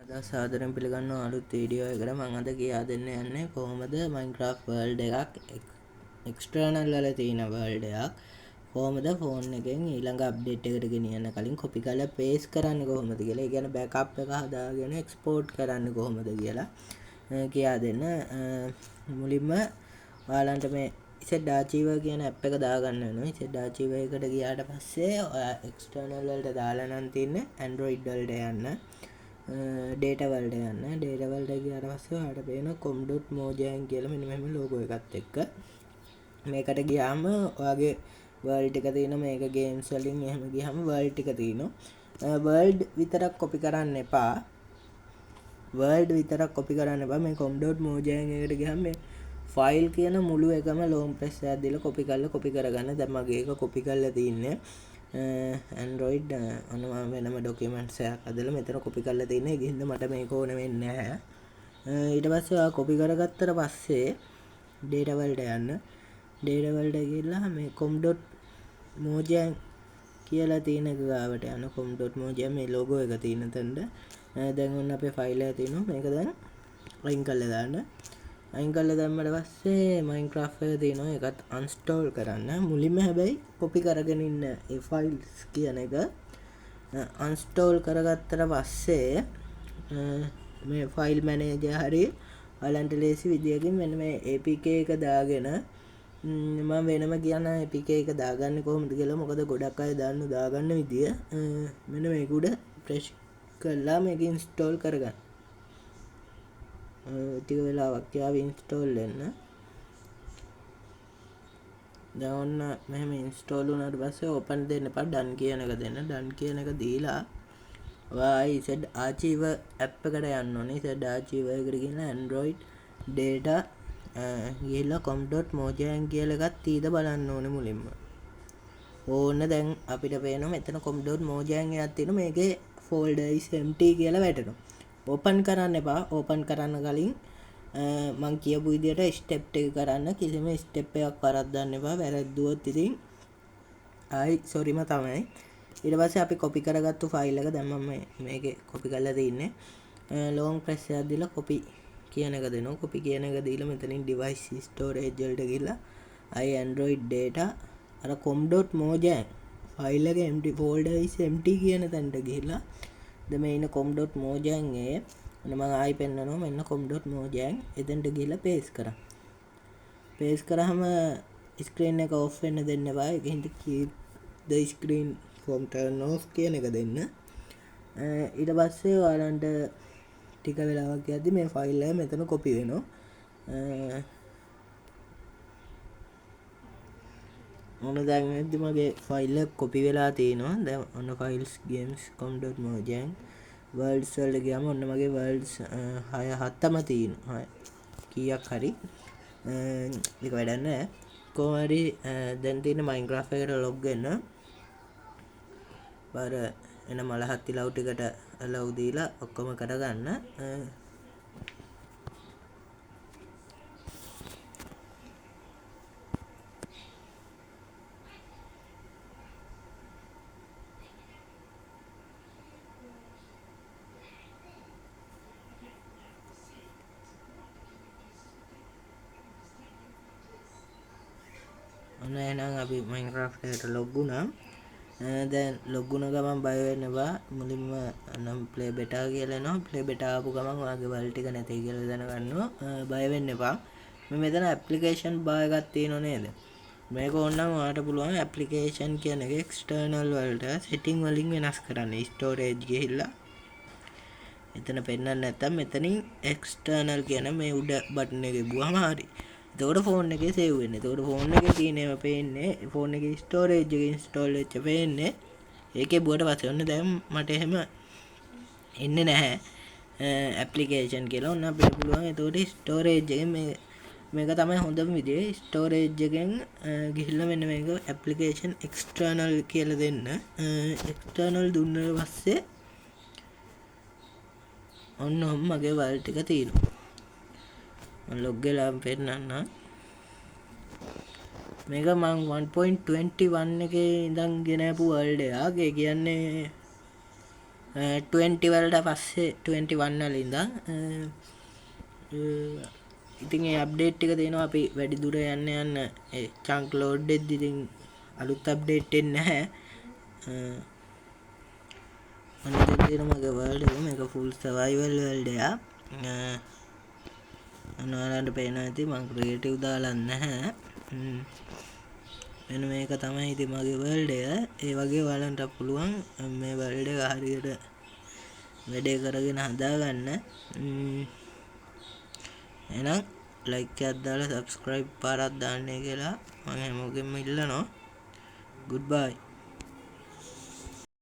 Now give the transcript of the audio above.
සාදරයෙන් පිළිගන්නවා අලුත් වීඩියෝ එකකට. මම අද කියා දෙන්න යන්නේ කොහොමද Minecraft world එකක් external වල තියෙන world එකක් කොහොමද ෆෝන් එකෙන් ඊළඟ අප්ඩේට් එකට ගෙනියන්න කලින් copy කරලා paste කරන්නේ කොහොමද කියලා. ඒ කියන්නේ backup එක හදාගෙන export කරන්නේ කොහොමද කියලා කියා දෙන්න. මුලින්ම ඔයාලන්ට මේ set archiver කියන app එක දාගන්න වෙනවා. set archiver එකට ගියාට පස්සේ ඔයා external වලට දාලා නම් තියන්නේ Android වලට යන්න. ඩේටා වලට යන්න. ඩේටා වලට ගියාට පස්සේ ඔයාලට පේන com.mojang කියලා මෙන්න මෙහෙම ලෝගෝ එකත් එක්ක මේකට ගියාම ඔයාගේ world ටික තියෙනවා. මේක games වලින් එහෙම ගියාම world ටික තියෙනවා. world විතරක් copy කරන්න එපා. world විතරක් copy කරන්න එපා. මේ com.mojang එකට ගියාම මේ file කියන මුළු එකම long press එකක් දීලා copy කරගන්න. දැන් මගේ එක copy කරලා තින්නේ Android අනම වෙනම ඩොකියුමන්ට්ස් එකක් අදලා මෙතන කොපි කරලා තියෙනවා. ඒක හින්දා මට මේක ඕන වෙන්නේ නැහැ. ඊට පස්සේ ඔයා කොපි කරගත්තට පස්සේ data වලට යන්න. data වලට ගිහලා මේ com.mojang කියලා තියෙන එක ගාවට යන com.mojang මේ logo එක තියෙන තැනට දැන් ඔන්න අපේ ෆයිල් එක තියෙනවා. මේක දැන් අයින් කරලා දාන්න. අයින් කරලා දැම්මට පස්සේ Minecraft එක තියෙනවා. ඒකත් uninstall කරන්න. මුලින්ම හැබැයි copy කරගෙන ඉන්න ඒ files කියන එක uninstall කරගත්තට පස්සේ මේ file manager හරි ඔයාලන්ට ලේසි විදියකින් මෙන්න මේ APK එක දාගෙන මම වෙනම කියන APK එක දාගන්නේ කොහොමද කියලා. මොකද ගොඩක් අය දාගන්න විදිය මෙන්න මේක උඩ press කරලා මේක install කරගන්න. ටික වෙලාවක් යාවි install වෙන්න. දැන් ඔන්න මෙහෙම install වුණාට පස්සේ open දෙන්න එපා. done කියන එක දෙන්න. done කියන එක දීලා ඔයා set archiver app එකට යන්න ඕනේ. set archiver එකට ගිහින් Android data ගිහිල්ලා com.mojang කියලා එකක් තීද බලන්න ඕනේ මුලින්ම. ඕන්න දැන් අපිට පේනවා මෙතන com.mojang එකක් තියෙනවා. මේකේ folder is empty කියලා වැටෙනවා. ඕපන් කරන්න එපා. ඕපන් කරන්න කලින් මං කියපු විදියට ස්ටෙප් එක කරන්න. කිසිම ස්ටෙප් එකක් වරද්දන්න එපා. වැරද්දුවොත් ඉතින් ආයි සෝරිම තමයි. ඊට පස්සේ අපි copy කරගත්තු ෆයිල් එක දැන් මම මේකේ copy කරලා තින්නේ. long press එකක් දීලා copy කියන එක දෙනවා. copy කියන එක දීලා මෙතනින් device storage වලට ගිහලා ආයි Android data අර com.mojang ෆයිල් එක empty folder is empty කියන තැනට ගිහලා දැන් මේ ඉන්න com.mojang එකේ මම ආයි පෙන්නනවා. මෙන්න com.mojang එතනට ගිහලා paste කරා. paste කරාම screen එක off වෙන්න දෙන්න එපා. ඒකෙන් keep the screen from turn off කියන එක දෙන්න. ඊට පස්සේ ඔයාලන්ට ටික වෙලාවක් යද්දි මේ ෆයිල් එක මෙතන copy වෙනවා. මොන දැන් වෙද්දි මගේ ෆයිල් එක copy වෙලා තියෙනවා. දැන් ඔන්න files games com.mojang worlds වලට ගියාම ඔන්න මගේ worlds 7ම තියෙනවා. කීයක් හරි ඒක වැඩක් නැහැ. කොහොම හරි දැන් තියෙන Minecraft එකට log වෙන්න. බාර එන මලහත්ති ලව් ටිකට ලව් දීලා ඔක්කොම කරගන්න. ඔන්න එහෙනම් අපි Minecraft එකට log වුණා. දැන් log වුණ ගමන් බය වෙන්න එපා. මුලින්ම නම් play beta කියලා එනවා. play beta ආපු ගමන් ඔයාගේ වල ටික නැtei කියලා දැනගන්නවා. බය වෙන්න එපා. මේ මෙතන application bar එකක් තියෙනව නේද? මේක ඕනනම් ඔයාලට පුළුවන් application කියන එක external වලට setting වලින් වෙනස් කරන්න. storage ගිහිල්ලා එතන පෙන්නන්න නැත්තම් මෙතනින් external කියන මේ උඩ බටන් එකේ ගිහුවම හරි. එතකොට ෆෝන් එකේ සේව් වෙන්නේ. එතකොට ෆෝන් එකේ තියෙන ඒවා පේන්නේ. ෆෝන් එකේ ස්ටෝරේජ් එක ඉන්ස්ටෝල් වෙච්ච පේන්නේ. ඒකේ බුවට පස්සේ ඔන්න දැන් මට එහෙම එන්නේ නැහැ. ඇප්ලිකේෂන් කියලා ඔන්න අපිට පුළුවන්. එතකොට ස්ටෝරේජ් එකෙන් මේක තමයි හොඳම විදිය. ස්ටෝරේජ් එකෙන් ගිහිල්ලා මෙන්න මේක ඇප්ලිකේෂන් එක්ස්ටර්නල් කියලා දෙන්න. එක්ස්ටර්නල් දුන්නාට පස්සේ ඔන්න මගේ වල ටික තියෙනවා. log වෙලා පෙන්නන්න. මේක මම 1.21 එකේ ඉඳන් ගෙනපු world එකක්. ඒ කියන්නේ 20 වලට පස්සේ 21 වල ඉඳන් ඉතින් ඒ අප්ඩේට් එක දෙනවා අපි වැඩි දුර යන්න ඒ චන්ක් ලෝඩ් වෙද්දි ඉතින් අලුත් අප්ඩේට් එන්නේ නැහැ. අනිත් දේ මගේ වර්ල්ඩ් එක මේක ෆුල් සර්වයිවල් වර්ල්ඩ් එකක්. ඔයාලන්ට පේනවා ඇති මම ක්‍රියේටිව් දාලා නැහැ. මෙන්න මේක තමයි ඉතින් මගේ වර්ල්ඩ් එක. ඒ වගේ ඔයාලන්ට පුළුවන් මේ වර්ල්ඩ් එක හරියට වැඩේ කරගෙන හදාගන්න. එහෙනම් ලයික් එකක් දාලා සබ්ස්ක්‍රයිබ් පාරක් දාන්නයි කියලා මම හැමෝගෙම ඉල්ලනවා. goodbye.